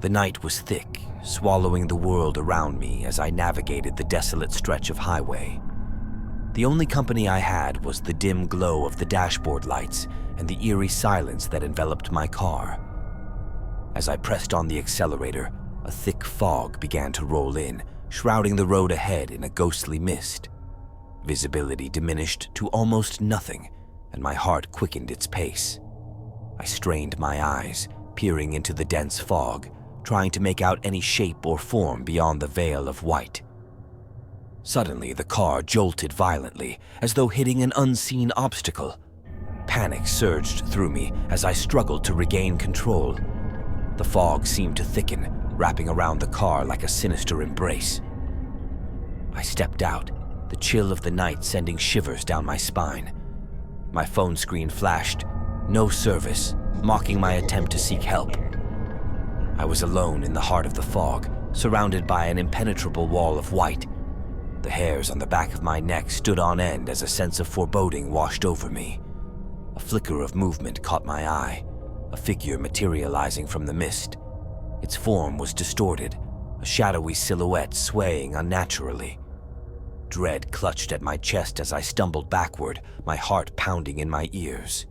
The night was thick, swallowing the world around me as I navigated the desolate stretch of highway. The only company I had was the dim glow of the dashboard lights and the eerie silence that enveloped my car. As I pressed on the accelerator, a thick fog began to roll in, shrouding the road ahead in a ghostly mist. Visibility diminished to almost nothing, and my heart quickened its pace. I strained my eyes, peering into the dense fog, trying to make out any shape or form beyond the veil of white. Suddenly, the car jolted violently, as though hitting an unseen obstacle. Panic surged through me as I struggled to regain control. The fog seemed to thicken, wrapping around the car like a sinister embrace. I stepped out, the chill of the night sending shivers down my spine. My phone screen flashed, "No service," mocking my attempt to seek help. I was alone in the heart of the fog, surrounded by an impenetrable wall of white. The hairs on the back of my neck stood on end as a sense of foreboding washed over me. A flicker of movement caught my eye, a figure materializing from the mist. Its form was distorted, a shadowy silhouette swaying unnaturally. Dread clutched at my chest as I stumbled backward, my heart pounding in my ears.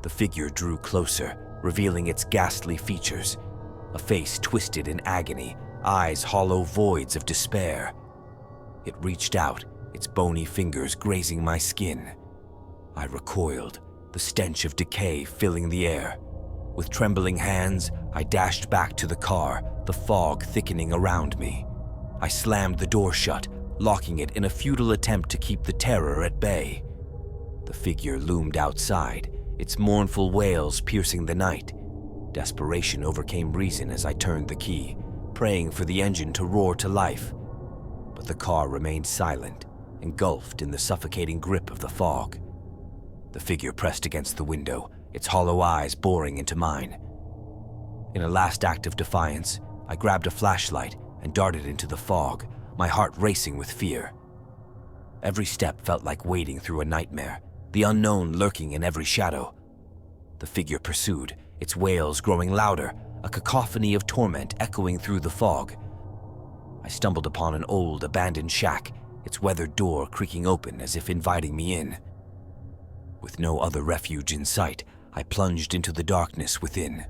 The figure drew closer, revealing its ghastly features. A face twisted in agony, eyes hollow voids of despair. It reached out, its bony fingers grazing my skin. I recoiled, the stench of decay filling the air. With trembling hands, I dashed back to the car, the fog thickening around me. I slammed the door shut, locking it in a futile attempt to keep the terror at bay. The figure loomed outside, its mournful wails piercing the night. Desperation overcame reason as I turned the key, praying for the engine to roar to life. But the car remained silent, engulfed in the suffocating grip of the fog. The figure pressed against the window, its hollow eyes boring into mine. In a last act of defiance, I grabbed a flashlight and darted into the fog, my heart racing with fear. Every step felt like wading through a nightmare, the unknown lurking in every shadow. The figure pursued, its wails growing louder, a cacophony of torment echoing through the fog. I stumbled upon an old, abandoned shack, its weathered door creaking open as if inviting me in. With no other refuge in sight, I plunged into the darkness within.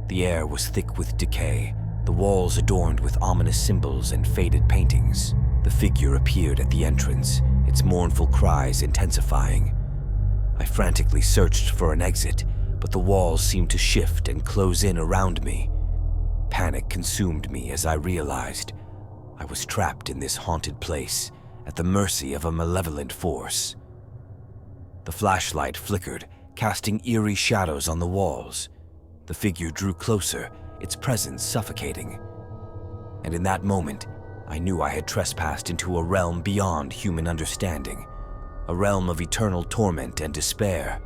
The air was thick with decay, the walls adorned with ominous symbols and faded paintings. The figure appeared at the entrance, its mournful cries intensifying. I frantically searched for an exit, but the walls seemed to shift and close in around me. Panic consumed me as I realized I was trapped in this haunted place, at the mercy of a malevolent force. The flashlight flickered, casting eerie shadows on the walls. The figure drew closer, its presence suffocating. And in that moment, I knew I had trespassed into a realm beyond human understanding, a realm of eternal torment and despair.